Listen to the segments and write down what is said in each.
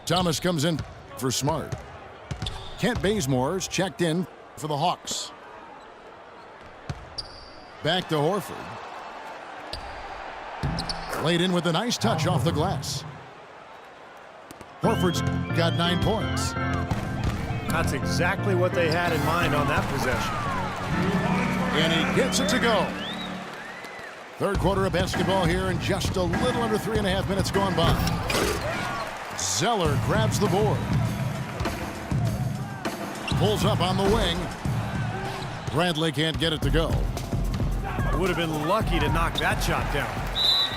Thomas comes in for Smart. Kent Bazemore's checked in for the Hawks. Back to Horford. Laid in with a nice touch off the glass. Horford's got 9 points. That's exactly what they had in mind on that possession. And he gets it to go. Third quarter of basketball here, and just a little under 3.5 minutes gone by. Zeller grabs the board. Pulls up on the wing. Bradley can't get it to go. Would have been lucky to knock that shot down.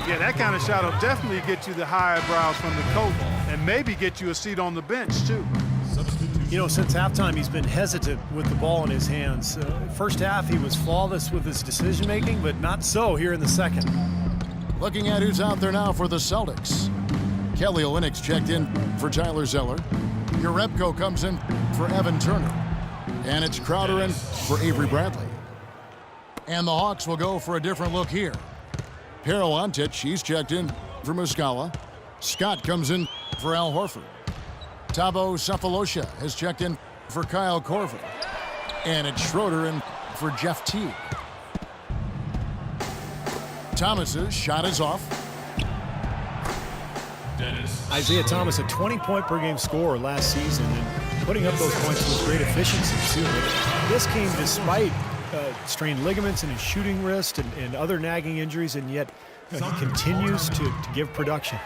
Yeah, that kind of shot will definitely get you the high eyebrows from the coach and maybe get you a seat on the bench, too. You know, since halftime, he's been hesitant with the ball in his hands. First half, he was flawless with his decision-making, but not so here in the second. Looking at who's out there now for the Celtics. Kelly Olynyk's checked in for Tyler Zeller. Jerebko comes in for Evan Turner. And it's Crowder in for Avery Bradley. And the Hawks will go for a different look here. Pero Antic, he's checked in for Muscala. Scott comes in for Al Horford. Thabo Sefolosha has checked in for Kyle Korver. And it's Schroeder in for Jeff Teague. Thomas's shot is off. Isaiah Thomas, a 20-point-per-game scorer last season, and putting up those points with great efficiency, too. This came despite strained ligaments in his shooting wrist and other nagging injuries, and yet he continues to give production.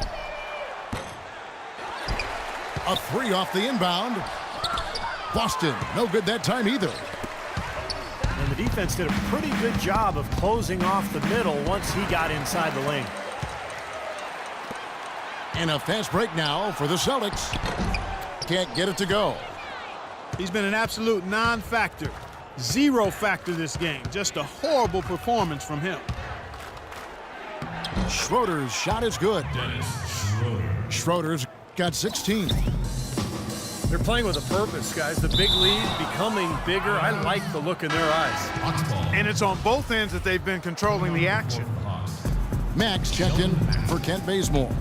A 3 off the inbound. Boston, no good that time either. And the defense did a pretty good job of closing off the middle once he got inside the lane. And a fast break now for the Celtics. Can't get it to go. He's been an absolute non-factor. Zero factor this game. Just a horrible performance from him. Schroeder's shot is good. Schroeder's got 16. They're playing with a purpose, guys. The big lead becoming bigger. I like the look in their eyes. And it's on both ends that they've been controlling the action. Max checked in for Kent Bazemore.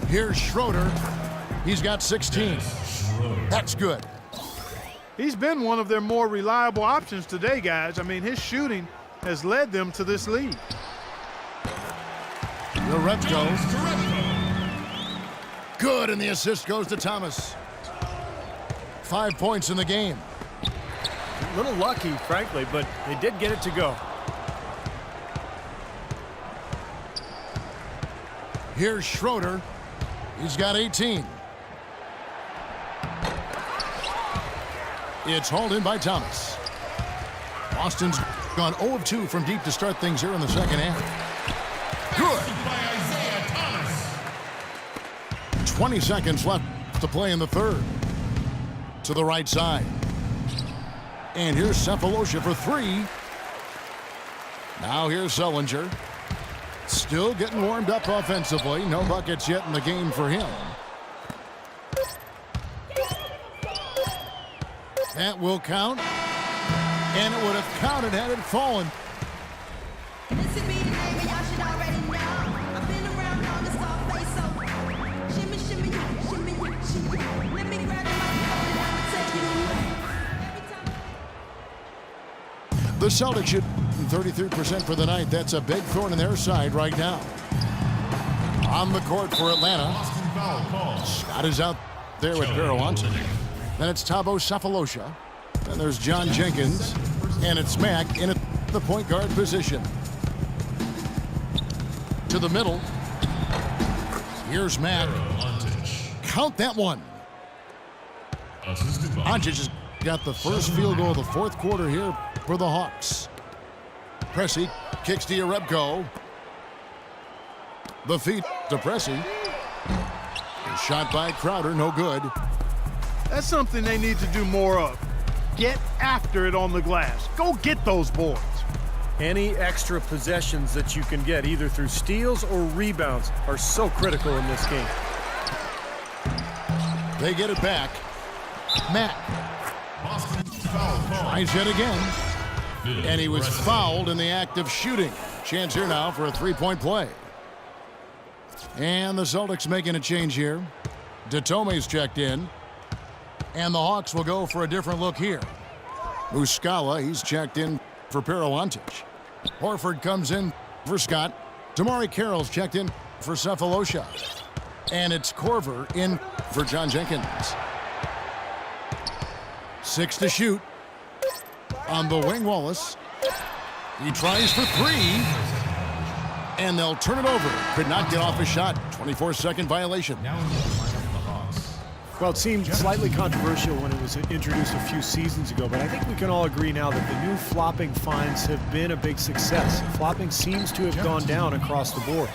Here's Schroeder. He's got 16. That's good. He's been one of their more reliable options today, guys. I mean, his shooting has led them to this lead. Jerebko. Good, and the assist goes to Thomas. 5 points in the game. A little lucky, frankly, but they did get it to go. Here's Schroeder. He's got 18. It's hauled in by Thomas. Boston's gone 0 of 2 from deep to start things here in the second half. Good. 20 seconds left to play in the third. To the right side. And here's Sefolosha for 3. Now here's Sullinger. Still getting warmed up offensively. No buckets yet in the game for him. That will count. And it would have counted had it fallen. The Celtics shoot 33% for the night. That's a big thorn in their side right now. On the court for Atlanta. Scott is out there with Pero Antic. Then it's Thabo Sefolosha. Then there's John Jenkins. And it's Mack in at the point guard position. To the middle. Here's Mack. Count that one. Antic has got the first field goal of the fourth quarter here for the Hawks. Pressey kicks to Jerebko. The feed to Pressey. Shot by Crowder, no good. That's something they need to do more of. Get after it on the glass. Go get those boards. Any extra possessions that you can get, either through steals or rebounds, are so critical in this game. They get it back. Matt tries yet again. And he was fouled in the act of shooting. Chance here now for a three-point play. And the Celtics making a change here. Datome's checked in. And the Hawks will go for a different look here. Muscala, he's checked in for Perulantic. Horford comes in for Scott. Damari Carroll's checked in for Cephalosha. And it's Korver in for John Jenkins. 6 to shoot. On the wing, Wallace. He tries for 3. And they'll turn it over. Could not get off his shot. 24-second violation. Well, it seemed slightly controversial when it was introduced a few seasons ago, but I think we can all agree now that the new flopping fines have been a big success. Flopping seems to have gone down across the board.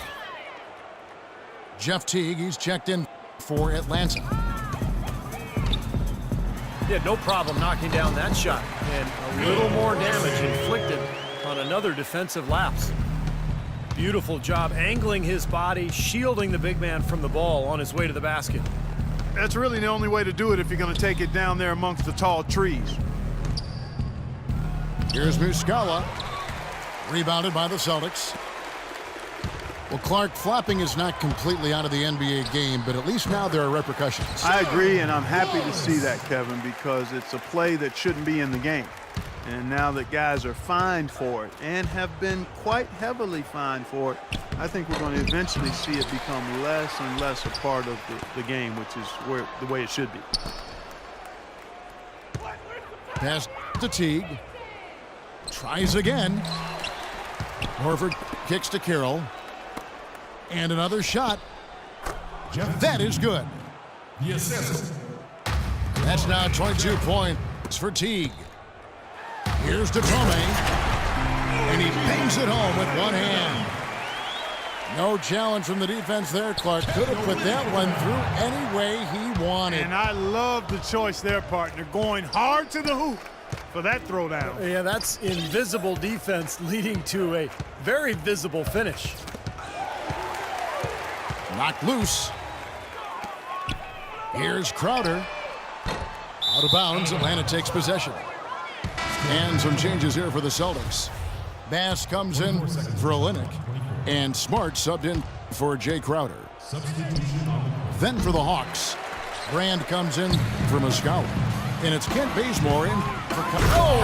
Jeff Teague, he's checked in for Atlanta. He had no problem knocking down that shot, and a little more damage inflicted on another defensive lapse. Beautiful job angling his body, shielding the big man from the ball on his way to the basket. That's really the only way to do it if you're going to take it down there amongst the tall trees. Here's Muscala. Rebounded by the Celtics. Well, Clark, flopping is not completely out of the NBA game, but at least now there are repercussions. I agree, and I'm happy to see that, Kevin, because it's a play that shouldn't be in the game. And now that guys are fined for it and have been quite heavily fined for it, I think we're going to eventually see it become less and less a part of the game, which is the way it should be. Pass to Teague. Tries again. Horford kicks to Carroll. And another shot. That is good. Yes. That's now 22 points for Teague. Here's Datome. And he bangs it home with one hand. No challenge from the defense there. Clark could have put that one through any way he wanted. And I love the choice there, partner, going hard to the hoop for that throwdown. Yeah, that's invisible defense leading to a very visible finish. Knocked loose. Here's Crowder. Out of bounds, Atlanta takes possession. And some changes here for the Celtics. Bass comes in for Olynyk. And Smart subbed in for Jay Crowder. Then for the Hawks, Brand comes in for Muscala. And it's Kent Bazemore in for... Oh!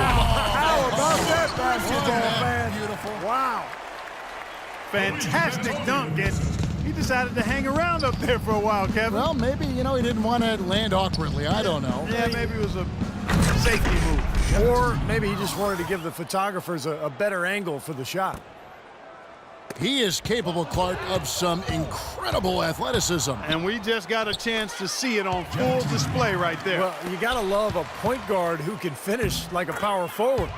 How about that basketball, man? Beautiful. Wow. Fantastic dunk, and he decided to hang around up there for a while, Kevin. Well, maybe, he didn't want to land awkwardly. I don't know. Yeah, maybe it was a safety move. Or maybe he just wanted to give the photographers a better angle for the shot. He is capable, Clark, of some incredible athleticism. And we just got a chance to see it on full display right there. Well, you got to love a point guard who can finish like a power forward.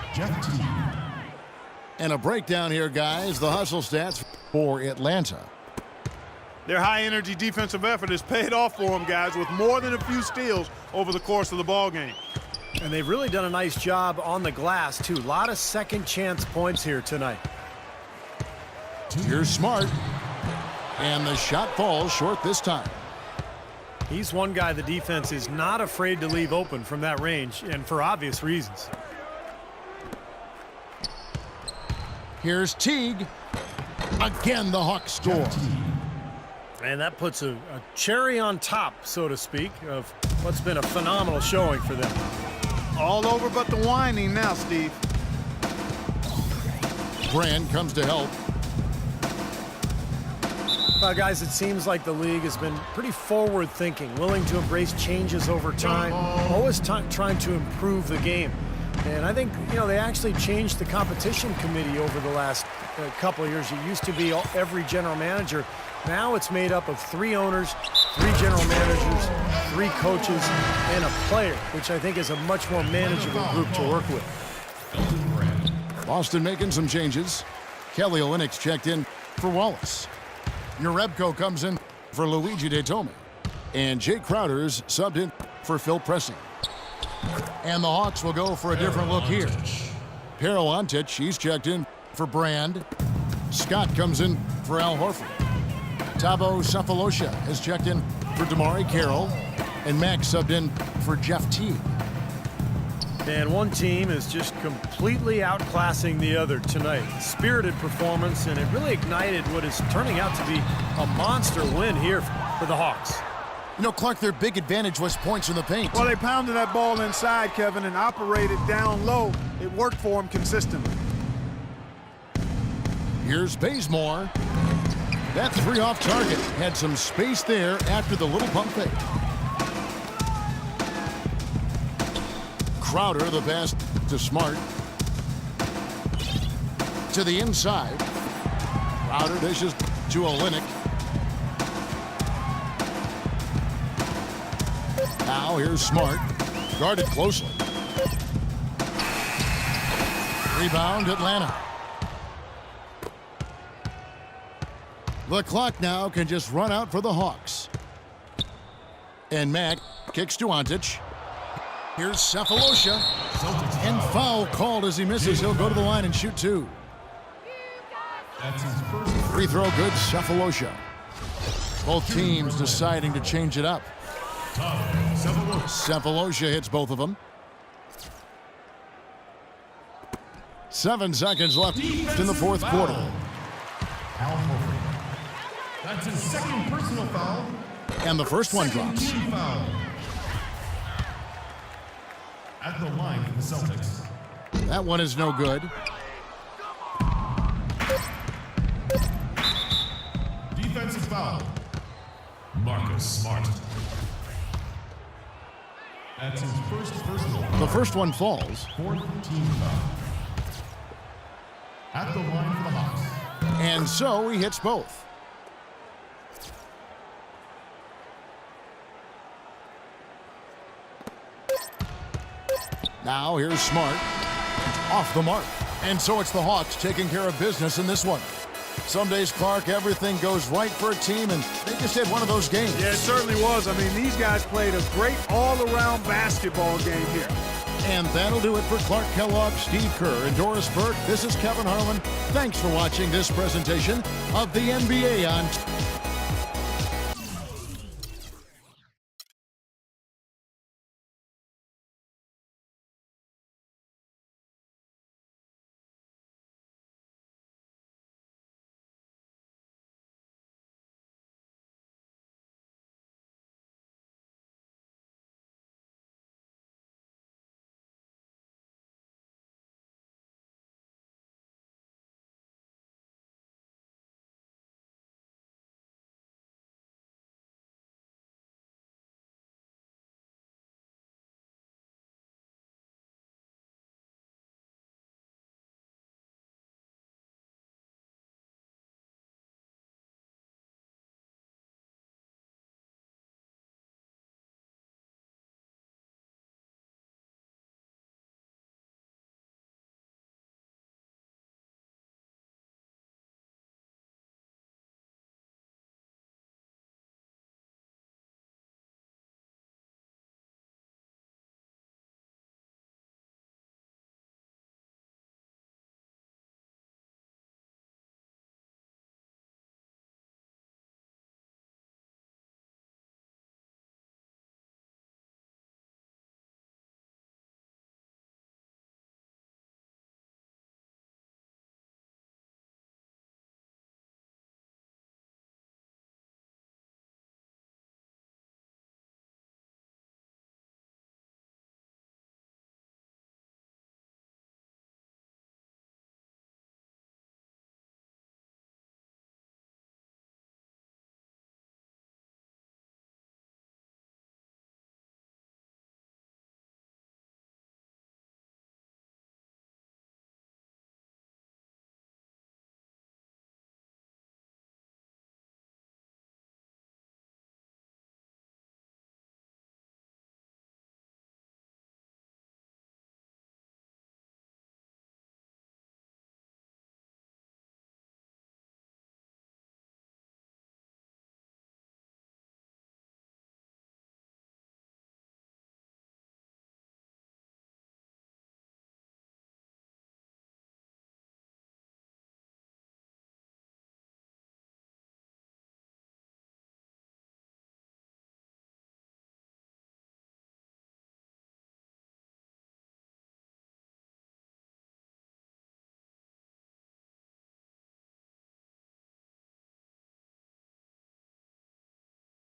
And a breakdown here, guys. The hustle stats for Atlanta. Their high-energy defensive effort has paid off for them, guys, with more than a few steals over the course of the ball game. And they've really done a nice job on the glass, too. A lot of second-chance points here tonight. Here's Smart. And the shot falls short this time. He's one guy the defense is not afraid to leave open from that range, and for obvious reasons. Here's Teague. Again, the Hawks score. And that puts a cherry on top, so to speak, of what's been a phenomenal showing for them. All over but the whining now, Steve. Brand comes to help. Well, guys, it seems like the league has been pretty forward-thinking, willing to embrace changes over time, always trying to improve the game. And I think, they actually changed the competition committee over the last couple of years. It used to be every general manager. Now it's made up of 3 owners, 3 general managers, 3 coaches, and a player, which I think is a much more manageable group to work with. Boston making some changes. Kelly Olynyk's checked in for Wallace. Jerebko comes in for Luigi Datome. And Jay Crowder's subbed in for Phil Pressing. And the Hawks will go for a different look here. Perulantic, he's checked in for Brand. Scott comes in for Al Horford. Thabo Cephalosha has checked in for Damari Carroll. And Max subbed in for Jeff Teague. And one team is just completely outclassing the other tonight. Spirited performance, and it really ignited what is turning out to be a monster win here for the Hawks. You know, Clark, their big advantage was points in the paint. Well, they pounded that ball inside, Kevin, and operated down low. It worked for them consistently. Here's Bazemore. That three off target. Had some space there after the little pump fake. Crowder, the pass to Smart. To the inside. Crowder dishes to Olynyk. Now here's Smart. Guarded closely. Rebound, Atlanta. The clock now can just run out for the Hawks. And Mack kicks to Ontic. Here's Cephalosha. And foul called as he misses. He'll go to the line and shoot two. That's his first Free throw good, Cephalosha. Both teams deciding to change it up. time. Cephalosha hits both of them. 7 seconds left in the fourth quarter. Al Horford. That's his second personal foul. And the first one Second drops. team foul. At the line for the Celtics. That one is no good. Defensive foul. Marcus Smart. That's his first personal foul. The first one falls. Fourth team foul. At the line for the Hawks. And so he hits both. Now here's Smart. Off the mark. And so it's the Hawks taking care of business in this one. Some days, Clark, everything goes right for a team, and they just had one of those games. Yeah, it certainly was. I mean, these guys played a great all-around basketball game here. And that'll do it for Clark Kellogg, Steve Kerr, and Doris Burke. This is Kevin Harlan. Thanks for watching this presentation of the NBA on